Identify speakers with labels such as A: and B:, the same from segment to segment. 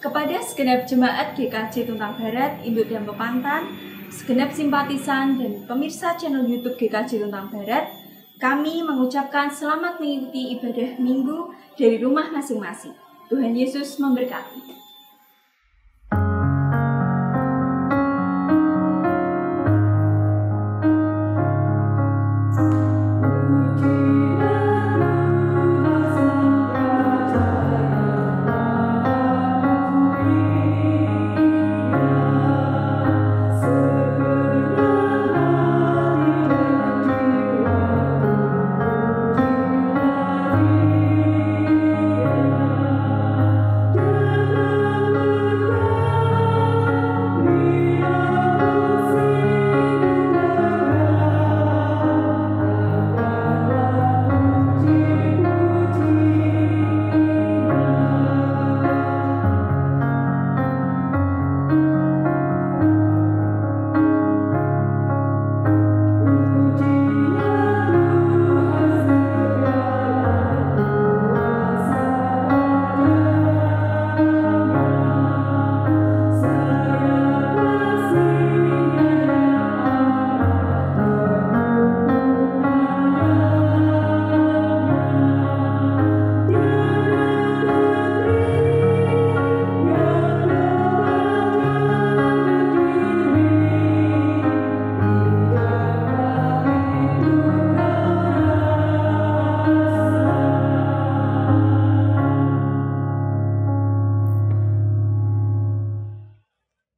A: Kepada segenap jemaat GKJ Tuntang Barat, Induk dan Pepantan, segenap simpatisan dan pemirsa channel YouTube GKJ Tuntang Barat, kami mengucapkan selamat mengikuti ibadah minggu dari rumah masing-masing. Tuhan Yesus memberkati.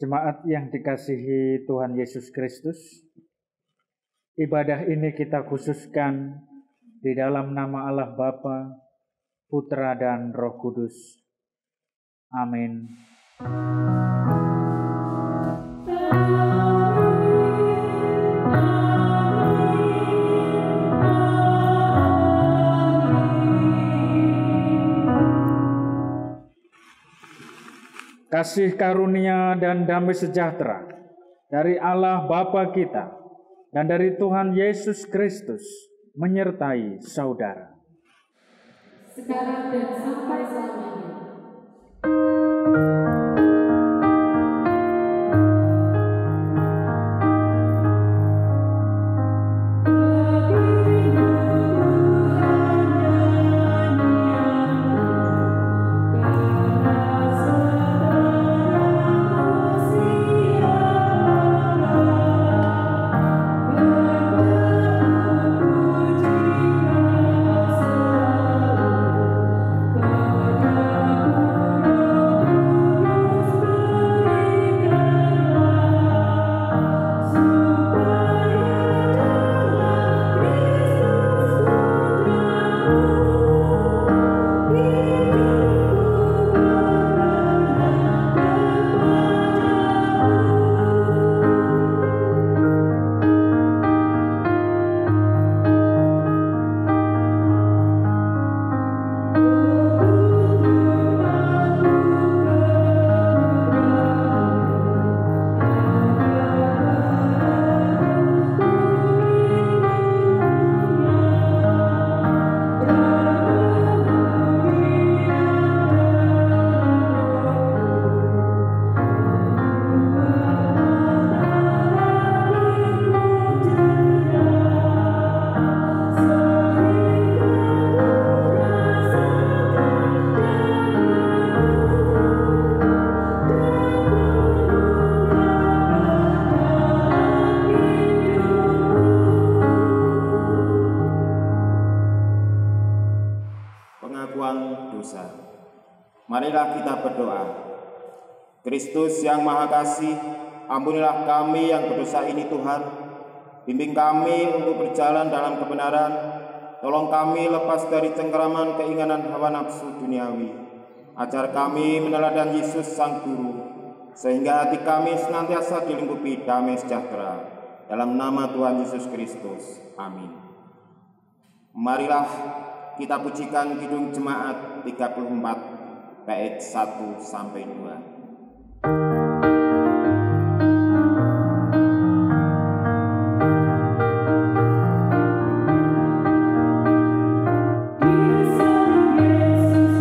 B: Jemaat yang dikasihi Tuhan Yesus Kristus, ibadah ini kita khususkan di dalam nama Allah Bapa, Putra dan Roh Kudus. Amin. Kasih karunia dan damai sejahtera dari Allah Bapa kita dan dari Tuhan Yesus Kristus menyertai saudara.
C: Sekarang dan sampai selamanya.
D: Marilah kita berdoa. Kristus yang Maha Kasih, ampunilah kami yang berdosa ini Tuhan. Bimbing kami untuk berjalan dalam kebenaran. Tolong kami lepas dari cengkeraman keinginan hawa nafsu duniawi. Ajar kami meneladani Yesus Sang Guru, sehingga hati kami senantiasa dilingkupi damai sejahtera. Dalam nama Tuhan Yesus Kristus. Amin. Marilah kita pujikan Kidung Jemaat 34 bait 1 sampai 2.
C: Yesus, Yesus,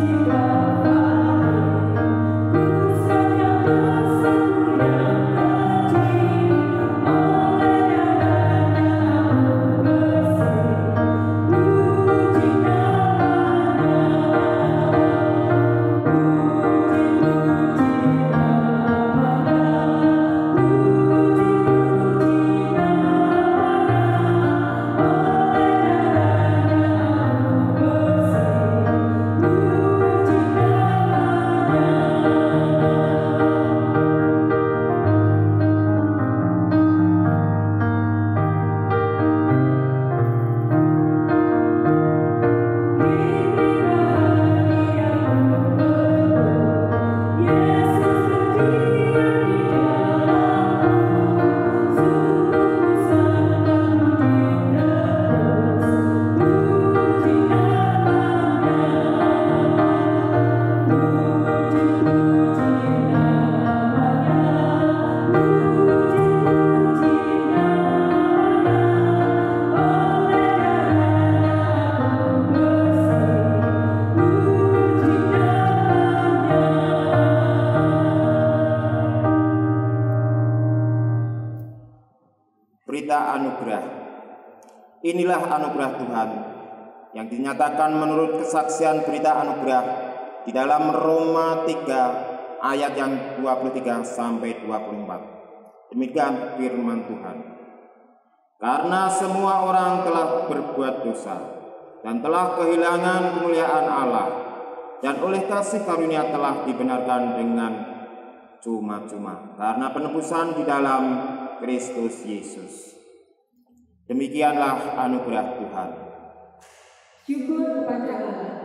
D: Berita anugerah. Inilah anugerah Tuhan yang dinyatakan menurut kesaksian berita anugerah di dalam Roma 3 ayat yang 23 sampai 24. Demikian firman Tuhan. Karena semua orang telah berbuat dosa dan telah kehilangan kemuliaan Allah, dan oleh kasih karunia telah dibenarkan dengan cuma-cuma karena penebusan di dalam Kristus Yesus. Demikianlah anugerah Tuhan.
C: Syukur kepada Allah.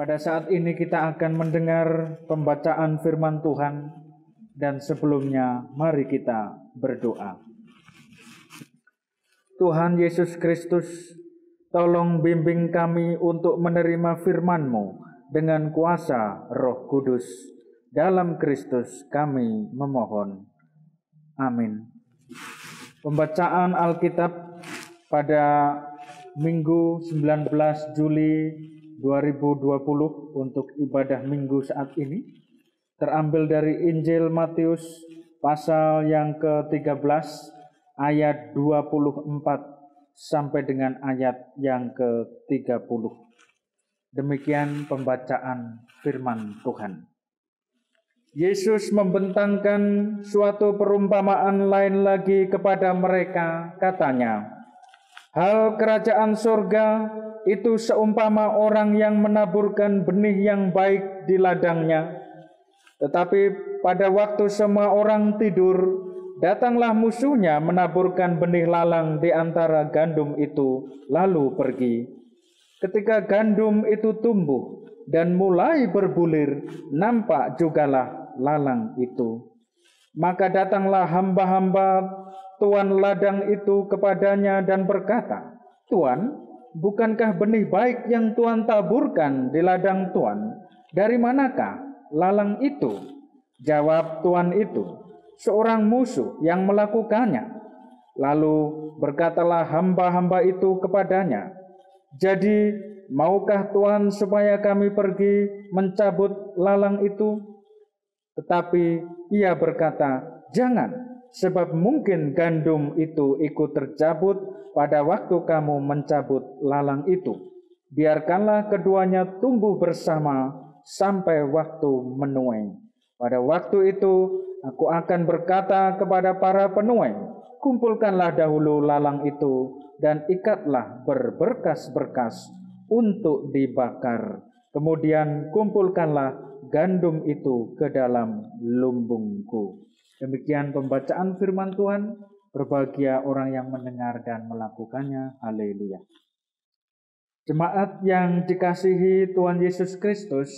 B: Pada saat ini kita akan mendengar pembacaan firman Tuhan, dan sebelumnya mari kita berdoa. Tuhan Yesus Kristus, tolong bimbing kami untuk menerima firman-Mu dengan kuasa Roh Kudus. Dalam Kristus kami memohon. Amin. Pembacaan Alkitab pada Minggu 19 Juli 2020 untuk ibadah minggu saat ini terambil dari Injil Matius pasal yang ke-13 ayat 24 sampai dengan ayat yang ke-30. Demikian pembacaan firman Tuhan. Yesus membentangkan suatu perumpamaan lain lagi kepada mereka, katanya, "Hal kerajaan surga itu seumpama orang yang menaburkan benih yang baik di ladangnya. Tetapi pada waktu semua orang tidur, datanglah musuhnya menaburkan benih lalang di antara gandum itu, lalu pergi. Ketika gandum itu tumbuh dan mulai berbulir, nampak jugalah lalang itu. Maka datanglah hamba-hamba tuan ladang itu kepadanya dan berkata, Tuan, bukankah benih baik yang Tuan taburkan di ladang Tuan? Dari manakah lalang itu? Jawab tuan itu, seorang musuh yang melakukannya. Lalu berkatalah hamba-hamba itu kepadanya, jadi maukah Tuan supaya kami pergi mencabut lalang itu? Tetapi ia berkata, jangan, sebab mungkin gandum itu ikut tercabut pada waktu kamu mencabut lalang itu. Biarkanlah keduanya tumbuh bersama sampai waktu menuai. Pada waktu itu aku akan berkata kepada para penuai, kumpulkanlah dahulu lalang itu dan ikatlah berberkas-berkas untuk dibakar. Kemudian kumpulkanlah gandum itu ke dalam lumbungku. Demikian pembacaan firman Tuhan. Berbahagia orang yang mendengar dan melakukannya. Haleluya. Jemaat yang dikasihi Tuhan Yesus Kristus,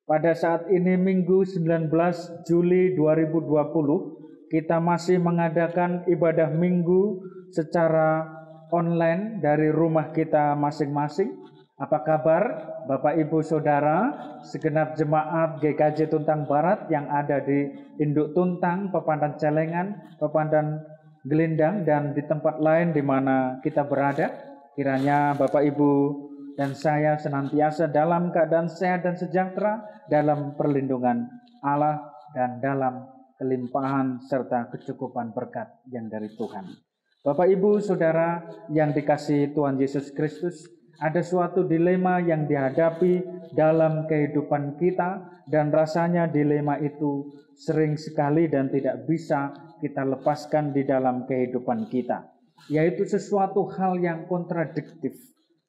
B: pada saat ini Minggu 19 Juli 2020, kita masih mengadakan ibadah Minggu secara online dari rumah kita masing-masing. Apa kabar Bapak Ibu Saudara, segenap jemaat GKJ Tuntang Barat yang ada di Induk Tuntang, Pepandan Celengan, Pepandan Gelindang, dan di tempat lain di mana kita berada? Kiranya Bapak Ibu dan saya senantiasa dalam keadaan sehat dan sejahtera, dalam perlindungan Allah dan dalam kelimpahan serta kecukupan berkat yang dari Tuhan. Bapak Ibu Saudara yang dikasihi Tuhan Yesus Kristus, ada suatu dilema yang dihadapi dalam kehidupan kita, dan rasanya dilema itu sering sekali dan tidak bisa kita lepaskan di dalam kehidupan kita, yaitu sesuatu hal yang kontradiktif,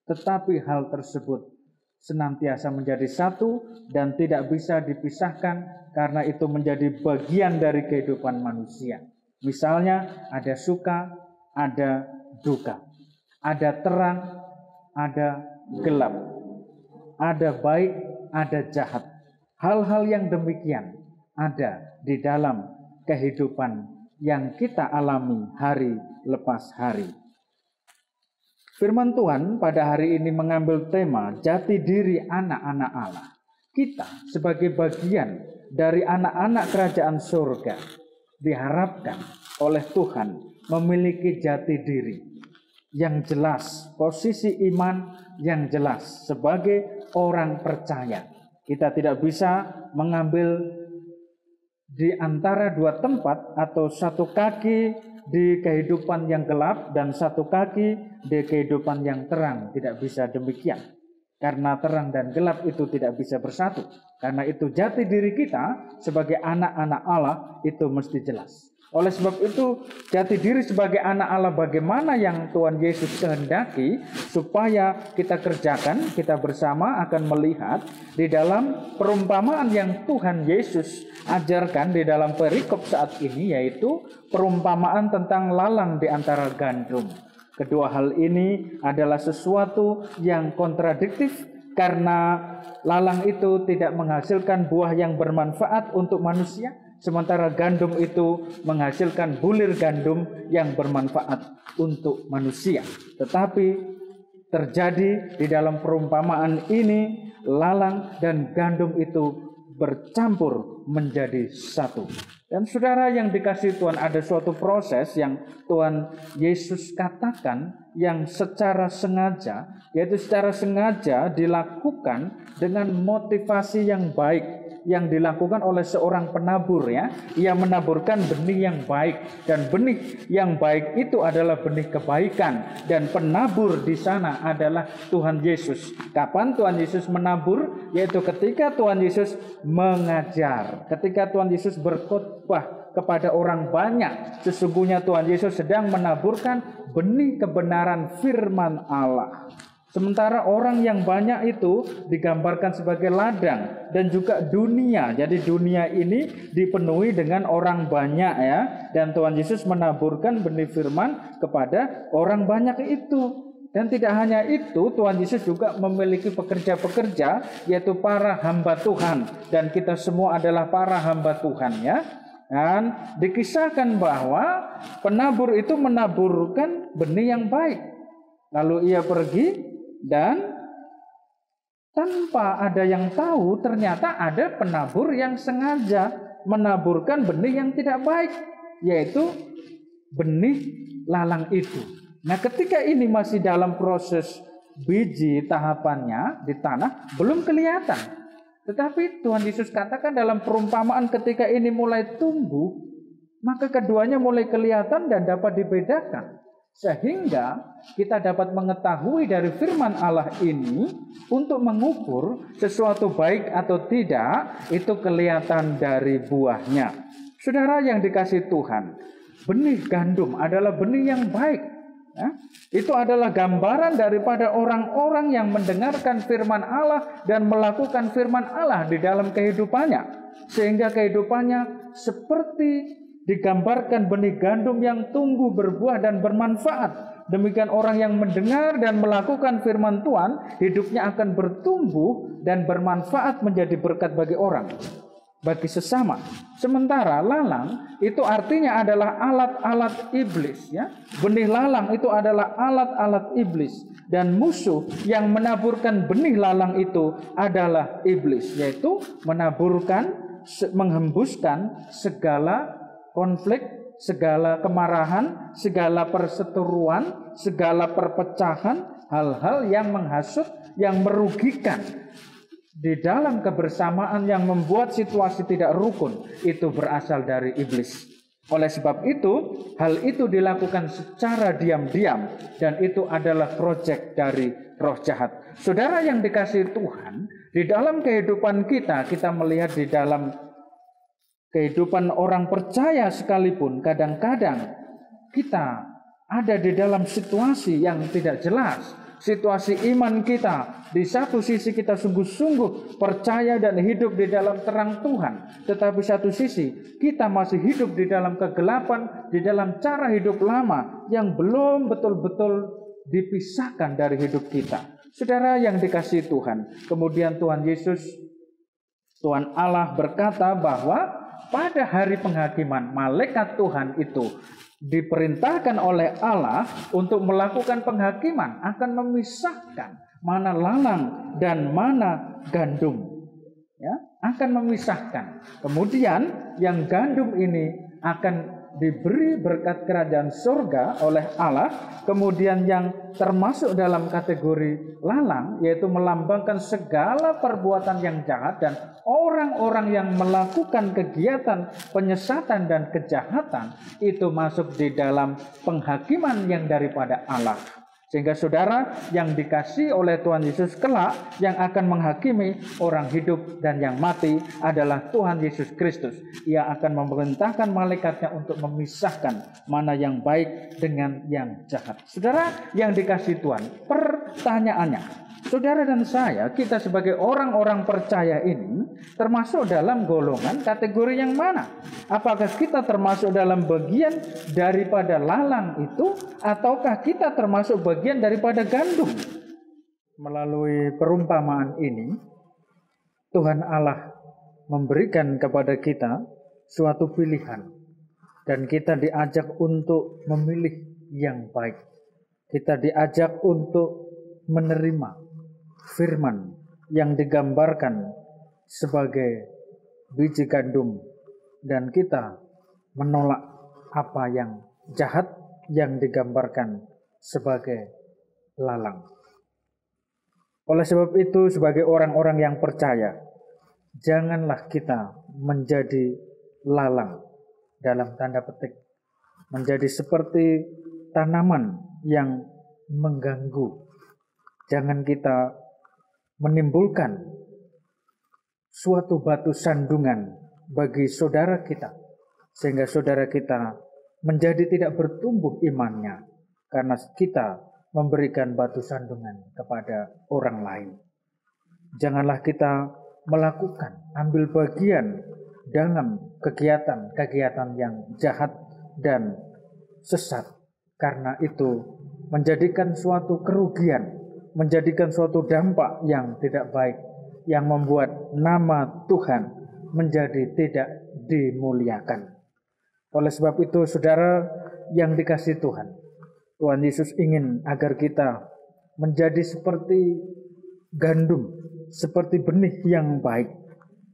B: tetapi hal tersebut senantiasa menjadi satu dan tidak bisa dipisahkan karena itu menjadi bagian dari kehidupan manusia. Misalnya ada suka, ada duka, ada terang, ada gelap, ada baik, ada jahat. Hal-hal yang demikian ada di dalam kehidupan yang kita alami hari lepas hari. Firman Tuhan pada hari ini mengambil tema jati diri anak-anak Allah. Kita sebagai bagian dari anak-anak kerajaan surga diharapkan oleh Tuhan memiliki jati diri yang jelas, posisi iman yang jelas sebagai orang percaya. Kita tidak bisa mengambil di antara dua tempat atau satu kaki di kehidupan yang gelap dan satu kaki di kehidupan yang terang. Tidak bisa demikian. Karena terang dan gelap itu tidak bisa bersatu. Karena itu jati diri kita sebagai anak-anak Allah itu mesti jelas. Oleh sebab itu jati diri sebagai anak Allah bagaimana yang Tuhan Yesus kehendaki supaya kita kerjakan, kita bersama akan melihat di dalam perumpamaan yang Tuhan Yesus ajarkan di dalam perikop saat ini, yaitu perumpamaan tentang lalang di antara gandum. Kedua hal ini adalah sesuatu yang kontradiktif karena lalang itu tidak menghasilkan buah yang bermanfaat untuk manusia, sementara gandum itu menghasilkan bulir gandum yang bermanfaat untuk manusia. Tetapi terjadi di dalam perumpamaan ini, lalang dan gandum itu bercampur menjadi satu. Dan saudara yang dikasihi Tuhan, ada suatu proses yang Tuhan Yesus katakan yang secara sengaja, yaitu secara sengaja dilakukan dengan motivasi yang baik yang dilakukan oleh seorang penabur, ya. Ia menaburkan benih yang baik, dan benih yang baik itu adalah benih kebaikan, dan penabur di sana adalah Tuhan Yesus. Kapan Tuhan Yesus menabur? Yaitu ketika Tuhan Yesus mengajar, ketika Tuhan Yesus berkhotbah kepada orang banyak. Sesungguhnya Tuhan Yesus sedang menaburkan benih kebenaran firman Allah. Sementara orang yang banyak itu digambarkan sebagai ladang dan juga dunia. Jadi dunia ini dipenuhi dengan orang banyak, ya. Dan Tuhan Yesus menaburkan benih firman kepada orang banyak itu. Dan tidak hanya itu, Tuhan Yesus juga memiliki pekerja-pekerja, yaitu para hamba Tuhan. Dan kita semua adalah para hamba Tuhan, ya. Dan dikisahkan bahwa penabur itu menaburkan benih yang baik. Lalu ia pergi dan tanpa ada yang tahu, ternyata ada penabur yang sengaja menaburkan benih yang tidak baik, yaitu benih lalang itu. Nah, ketika ini masih dalam proses biji tahapannya di tanah, belum kelihatan. Tetapi Tuhan Yesus katakan dalam perumpamaan ketika ini mulai tumbuh, maka keduanya mulai kelihatan dan dapat dibedakan. Sehingga kita dapat mengetahui dari firman Allah ini untuk mengukur sesuatu baik atau tidak, itu kelihatan dari buahnya. Saudara yang dikasihi Tuhan, benih gandum adalah benih yang baik. Ya, itu adalah gambaran daripada orang-orang yang mendengarkan firman Allah dan melakukan firman Allah di dalam kehidupannya. Sehingga kehidupannya seperti digambarkan benih gandum yang tumbuh, berbuah dan bermanfaat. Demikian orang yang mendengar dan melakukan firman Tuhan, hidupnya akan bertumbuh dan bermanfaat menjadi berkat bagi orang, bagi sesama. Sementara lalang itu artinya adalah alat-alat iblis, ya. Benih lalang itu adalah alat-alat iblis, dan musuh yang menaburkan benih lalang itu adalah iblis, yaitu menaburkan, menghembuskan segala konflik, segala kemarahan, segala perseteruan, segala perpecahan, hal-hal yang menghasut, yang merugikan di dalam kebersamaan yang membuat situasi tidak rukun, itu berasal dari iblis. Oleh sebab itu, hal itu dilakukan secara diam-diam, dan itu adalah proyek dari roh jahat. Saudara yang dikasihi Tuhan, di dalam kehidupan kita melihat di dalam kehidupan orang percaya sekalipun, kadang-kadang kita ada di dalam situasi yang tidak jelas. Situasi iman kita, di satu sisi kita sungguh-sungguh percaya dan hidup di dalam terang Tuhan, tetapi satu sisi kita masih hidup di dalam kegelapan, di dalam cara hidup lama yang belum betul-betul dipisahkan dari hidup kita. Saudara yang dikasihi Tuhan, kemudian Tuhan Yesus, Tuhan Allah berkata bahwa pada hari penghakiman, malaikat Tuhan itu diperintahkan oleh Allah untuk melakukan penghakiman, akan memisahkan mana lalang dan mana gandum, ya, akan memisahkan. Kemudian yang gandum ini akan diberi berkat kerajaan surga oleh Allah. Kemudian yang termasuk dalam kategori lalang, yaitu melambangkan segala perbuatan yang jahat dan orang-orang yang melakukan kegiatan penyesatan dan kejahatan, itu masuk di dalam penghakiman yang daripada Allah. Sehingga saudara yang dikasihi oleh Tuhan Yesus kelak, yang akan menghakimi orang hidup dan yang mati adalah Tuhan Yesus Kristus. Ia akan memerintahkan malaikatnya untuk memisahkan mana yang baik dengan yang jahat. Saudara yang dikasihi Tuhan, pertanyaannya, saudara dan saya, kita sebagai orang-orang percaya ini termasuk dalam golongan kategori yang mana? Apakah kita termasuk dalam bagian daripada lalang itu, ataukah kita termasuk bagian daripada gandum? Melalui perumpamaan ini, Tuhan Allah memberikan kepada kita suatu pilihan, dan kita diajak untuk memilih yang baik. Kita diajak untuk menerima firman yang digambarkan sebagai biji gandum, dan kita menolak apa yang jahat yang digambarkan sebagai lalang. Oleh sebab itu, sebagai orang-orang yang percaya, janganlah kita menjadi lalang, dalam tanda petik, menjadi seperti tanaman yang mengganggu. Jangan kita menimbulkan suatu batu sandungan bagi saudara kita, sehingga saudara kita menjadi tidak bertumbuh imannya, karena kita memberikan batu sandungan kepada orang lain. Janganlah kita melakukan, ambil bagian dalam kegiatan-kegiatan yang jahat dan sesat, karena itu menjadikan suatu kerugian, menjadikan suatu dampak yang tidak baik, yang membuat nama Tuhan menjadi tidak dimuliakan. Oleh sebab itu, saudara yang dikasihi Tuhan, Tuhan Yesus ingin agar kita menjadi seperti gandum, seperti benih yang baik.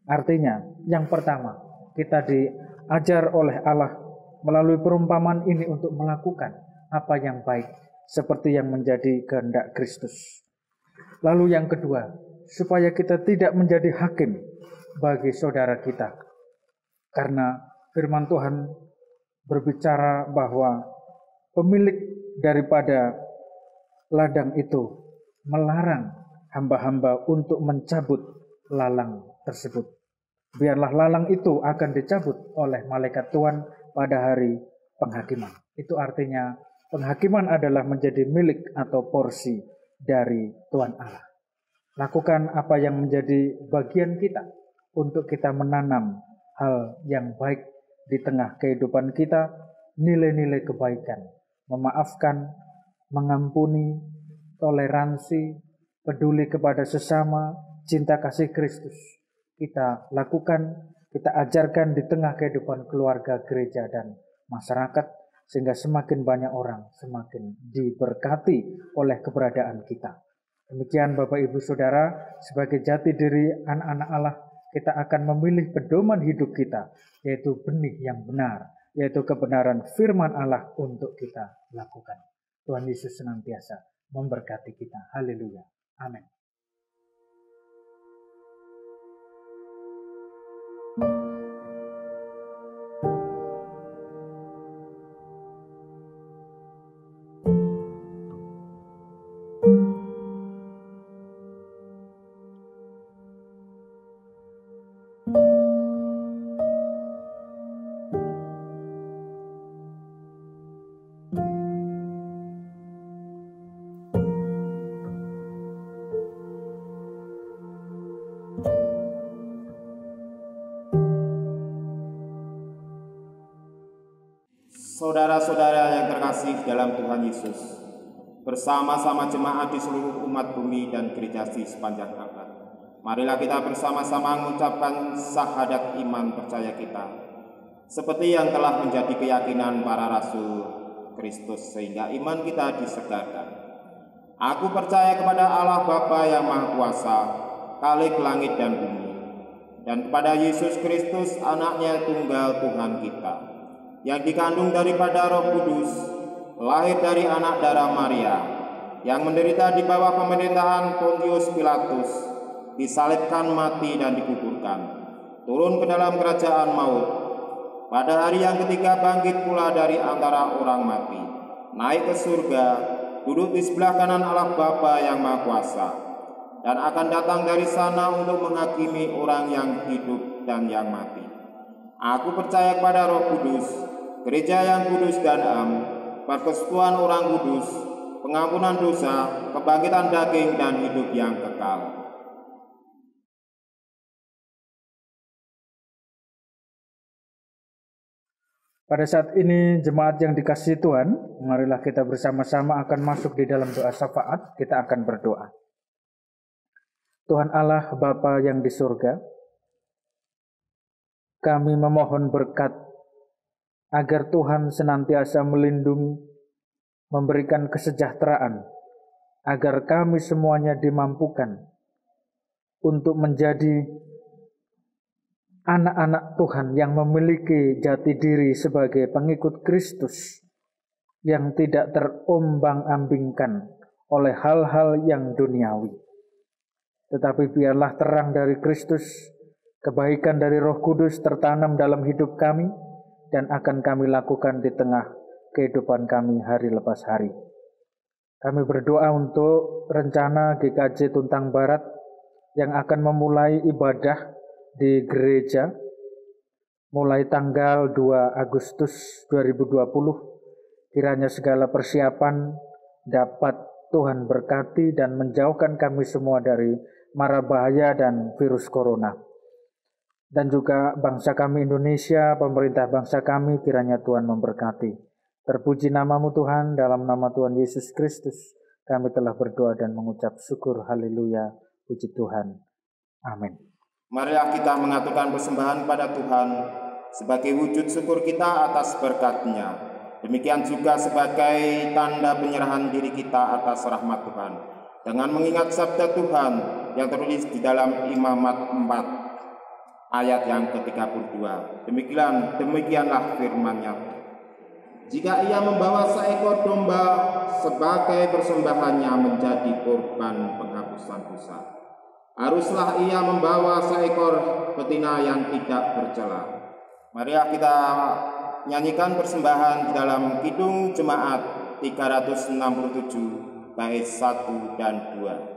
B: Artinya, yang pertama, kita diajar oleh Allah melalui perumpamaan ini untuk melakukan apa yang baik, seperti yang menjadi kehendak Kristus. Lalu yang kedua, supaya kita tidak menjadi hakim bagi saudara kita. Karena firman Tuhan berbicara bahwa pemilik daripada ladang itu melarang hamba-hamba untuk mencabut lalang tersebut. Biarlah lalang itu akan dicabut oleh malaikat Tuhan pada hari penghakiman. Itu artinya penghakiman adalah menjadi milik atau porsi dari Tuhan Allah. Lakukan apa yang menjadi bagian kita untuk kita menanam hal yang baik di tengah kehidupan kita, nilai-nilai kebaikan, memaafkan, mengampuni, toleransi, peduli kepada sesama, cinta kasih Kristus. Kita lakukan, kita ajarkan di tengah kehidupan keluarga, gereja, dan masyarakat, sehingga semakin banyak orang semakin diberkati oleh keberadaan kita. Demikian Bapak Ibu Saudara, sebagai jati diri anak-anak Allah, kita akan memilih pedoman hidup kita, yaitu benih yang benar, yaitu kebenaran firman Allah untuk kita lakukan. Tuhan Yesus senantiasa memberkati kita. Haleluya. Amin.
D: Saudara-saudara yang terkasih dalam Tuhan Yesus, bersama-sama jemaat di seluruh umat bumi dan gereja di sepanjang abad, marilah kita bersama-sama mengucapkan syahadat iman percaya kita, seperti yang telah menjadi keyakinan para rasul Kristus, sehingga iman kita disegarkan. Aku percaya kepada Allah Bapa yang Maha Kuasa, Khalik langit dan bumi, dan kepada Yesus Kristus, Anaknya tunggal Tuhan kita, yang dikandung daripada Roh Kudus, lahir dari anak darah Maria, yang menderita di bawah pemerintahan Pontius Pilatus, disalibkan, mati, dan dikuburkan, turun ke dalam kerajaan maut, pada hari yang ketiga bangkit pula dari antara orang mati, naik ke surga, duduk di sebelah kanan Allah Bapa yang Maha Kuasa, dan akan datang dari sana untuk menghakimi orang yang hidup dan yang mati. Aku percaya kepada Roh Kudus, gereja yang kudus dan am, persekutuan orang kudus, pengampunan dosa, kebangkitan daging, dan hidup yang kekal.
B: Pada saat ini jemaat yang dikasihi Tuhan, marilah kita bersama-sama akan masuk di dalam doa syafaat. Kita akan berdoa. Tuhan Allah Bapa yang di surga, kami memohon berkat agar Tuhan senantiasa melindungi, memberikan kesejahteraan, agar kami semuanya dimampukan untuk menjadi anak-anak Tuhan yang memiliki jati diri sebagai pengikut Kristus, yang tidak terombang-ambingkan oleh hal-hal yang duniawi. Tetapi biarlah terang dari Kristus, kebaikan dari Roh Kudus tertanam dalam hidup kami dan akan kami lakukan di tengah kehidupan kami hari lepas hari. Kami berdoa untuk rencana GKJ Tuntang Barat yang akan memulai ibadah di gereja mulai tanggal 2 Agustus 2020. Kiranya segala persiapan dapat Tuhan berkati dan menjauhkan kami semua dari mara bahaya dan virus corona. Dan juga bangsa kami Indonesia, pemerintah bangsa kami, kiranya Tuhan memberkati. Terpuji namamu Tuhan, dalam nama Tuhan Yesus Kristus, kami telah berdoa dan mengucap syukur. Haleluya, puji Tuhan. Amin.
D: Marilah kita mengaturkan persembahan pada Tuhan sebagai wujud syukur kita atas berkat-Nya. Demikian juga sebagai tanda penyerahan diri kita atas rahmat Tuhan. Dengan mengingat sabda Tuhan yang tertulis di dalam Imamat 4 ayat yang ke-32. Demikianlah firman-Nya. Jika ia membawa seekor domba sebagai persembahannya menjadi korban penghapusan dosa, haruslah ia membawa seekor betina yang tidak bercela. Marilah kita nyanyikan persembahan di dalam Kidung Jemaat 367 bait 1 dan 2.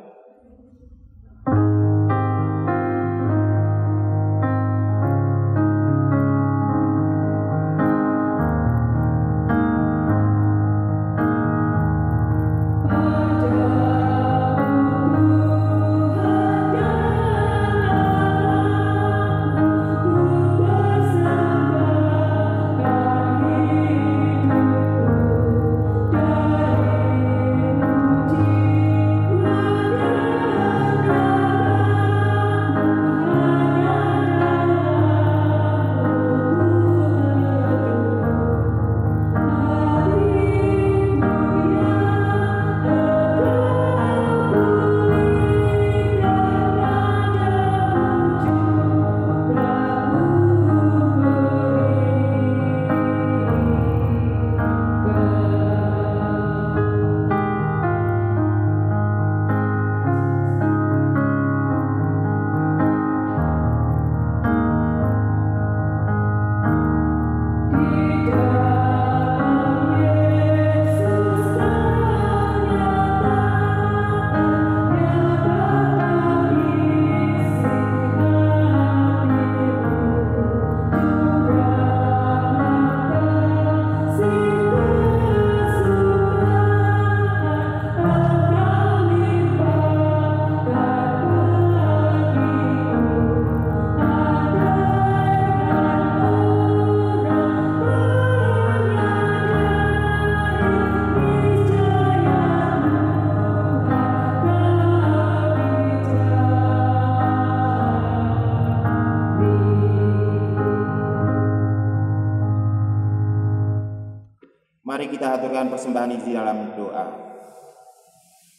D: Mari kita haturkan persembahan ini di dalam doa.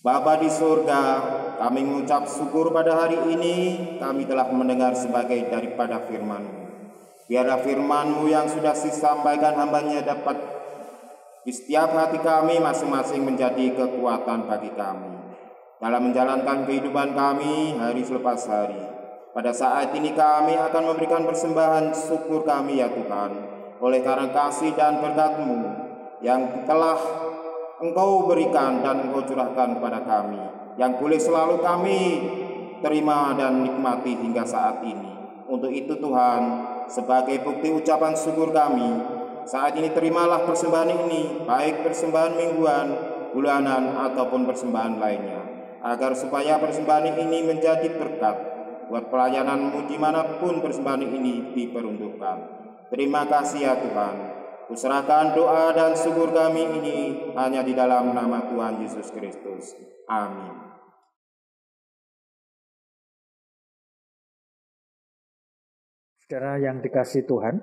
D: Bapa di surga, kami mengucap syukur pada hari ini kami telah mendengar sebagai daripada firman-Mu. Biarlah firman-Mu yang sudah disampaikan hamba-Nya dapat di setiap hati kami masing-masing menjadi kekuatan bagi kami dalam menjalankan kehidupan kami hari selepas hari. Pada saat ini kami akan memberikan persembahan syukur kami ya Tuhan, oleh karena kasih dan berkat-Mu yang telah Engkau berikan dan Engkau curahkan kepada kami, yang boleh selalu kami terima dan nikmati hingga saat ini. Untuk itu Tuhan, sebagai bukti ucapan syukur kami, saat ini terimalah persembahan ini, baik persembahan mingguan, bulanan, ataupun persembahan lainnya, agar supaya persembahan ini menjadi berkat buat pelayanan-Mu dimanapun persembahan ini diperuntukkan. Terima kasih ya Tuhan. Kuserahkan doa dan syukur kami ini hanya di dalam nama Tuhan Yesus Kristus. Amin.
B: Saudara yang dikasihi Tuhan,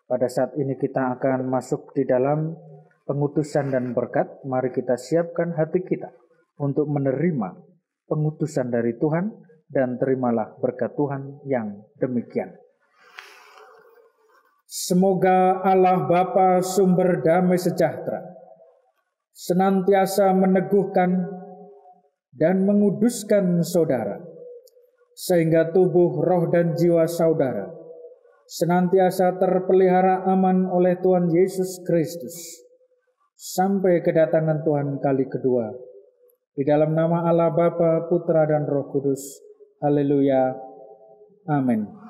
B: pada saat ini kita akan masuk di dalam pengutusan dan berkat. Mari kita siapkan hati kita untuk menerima pengutusan dari Tuhan dan terimalah berkat Tuhan yang demikian. Semoga Allah Bapa sumber damai sejahtera senantiasa meneguhkan dan menguduskan saudara, sehingga tubuh, roh, dan jiwa saudara senantiasa terpelihara aman oleh Tuhan Yesus Kristus sampai kedatangan Tuhan kali kedua. Di dalam nama Allah Bapa, Putra, dan Roh Kudus. Haleluya. Amin.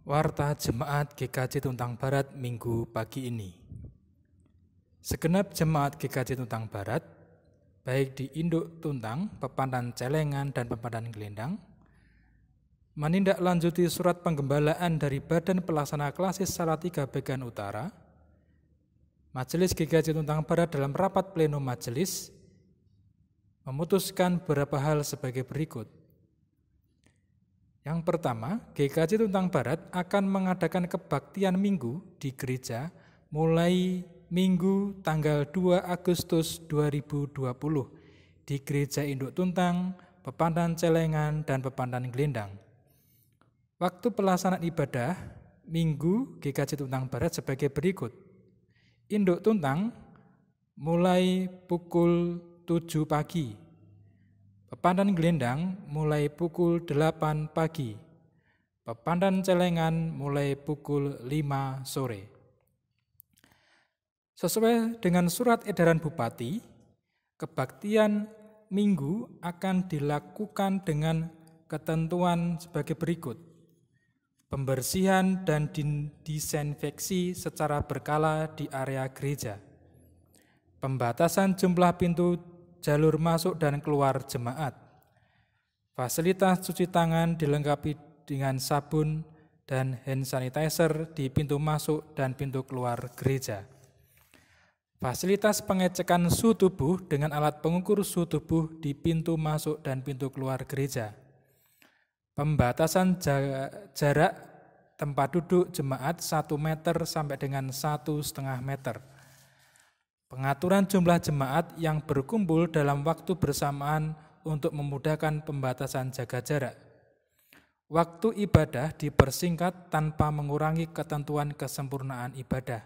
E: Warta Jemaat GKJ Tuntang Barat Minggu pagi ini. Segenap jemaat GKJ Tuntang Barat, baik di Induk Tuntang, Pepandan Celengan, dan Pepandan Gelendang, menindaklanjuti surat penggembalaan dari Badan Pelaksana Klasis Salatiga bagian Utara. Majelis GKJ Tuntang Barat dalam rapat pleno majelis memutuskan beberapa hal sebagai berikut. Yang pertama, GKJ Tuntang Barat akan mengadakan kebaktian minggu di gereja mulai Minggu tanggal 2 Agustus 2020 di Gereja Induk Tuntang, Pepandan Celengan, dan Pepandan Gelendang. Waktu pelaksanaan ibadah Minggu GKJ Tuntang Barat sebagai berikut. Induk Tuntang mulai pukul 7 pagi. Pepandan Gelendang mulai pukul 8 pagi. Pepandan Celengan mulai pukul 5 sore. Sesuai dengan surat edaran Bupati, kebaktian Minggu akan dilakukan dengan ketentuan sebagai berikut. Pembersihan dan disinfeksi secara berkala di area gereja. Pembatasan jumlah pintu jalur masuk dan keluar jemaat. Fasilitas cuci tangan dilengkapi dengan sabun dan hand sanitizer di pintu masuk dan pintu keluar gereja. Fasilitas pengecekan suhu tubuh dengan alat pengukur suhu tubuh di pintu masuk dan pintu keluar gereja. Pembatasan jarak tempat duduk jemaat 1 meter sampai dengan 1,5 meter. Pengaturan jumlah jemaat yang berkumpul dalam waktu bersamaan untuk memudahkan pembatasan jaga jarak. Waktu ibadah dipersingkat tanpa mengurangi ketentuan kesempurnaan ibadah.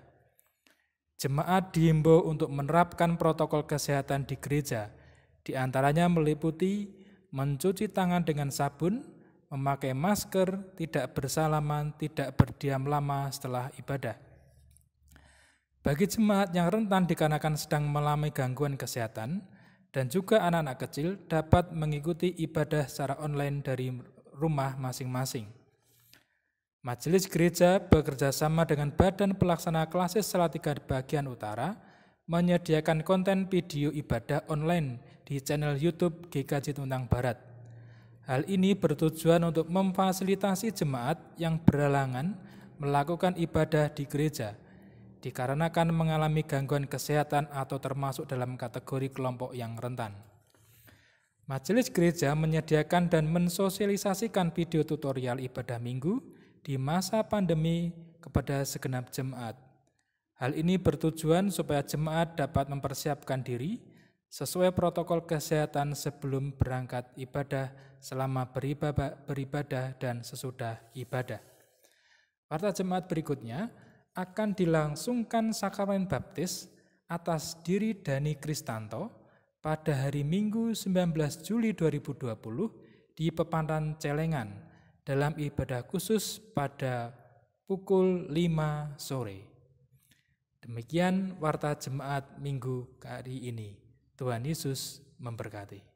E: Jemaat dihimbau untuk menerapkan protokol kesehatan di gereja, di antaranya meliputi mencuci tangan dengan sabun, memakai masker, tidak bersalaman, tidak berdiam lama setelah ibadah. Bagi jemaat yang rentan dikarenakan sedang mengalami gangguan kesehatan dan juga anak-anak kecil dapat mengikuti ibadah secara online dari rumah masing-masing. Majelis Gereja bekerjasama dengan Badan Pelaksana Klasis Salatiga bagian Utara menyediakan konten video ibadah online di channel YouTube GKJ Tuntang Barat. Hal ini bertujuan untuk memfasilitasi jemaat yang berhalangan melakukan ibadah di gereja, dikarenakan mengalami gangguan kesehatan atau termasuk dalam kategori kelompok yang rentan. Majelis Gereja menyediakan dan mensosialisasikan video tutorial ibadah minggu di masa pandemi kepada segenap jemaat. Hal ini bertujuan supaya jemaat dapat mempersiapkan diri sesuai protokol kesehatan sebelum berangkat ibadah, selama beribadah dan sesudah ibadah. Warta jemaat berikutnya akan dilangsungkan sakramen baptis atas diri Dani Kristanto pada hari Minggu 19 Juli 2020 di Pepandan Celengan dalam ibadah khusus pada pukul 5 sore. Demikian warta jemaat Minggu hari ini. Tuhan Yesus memberkati.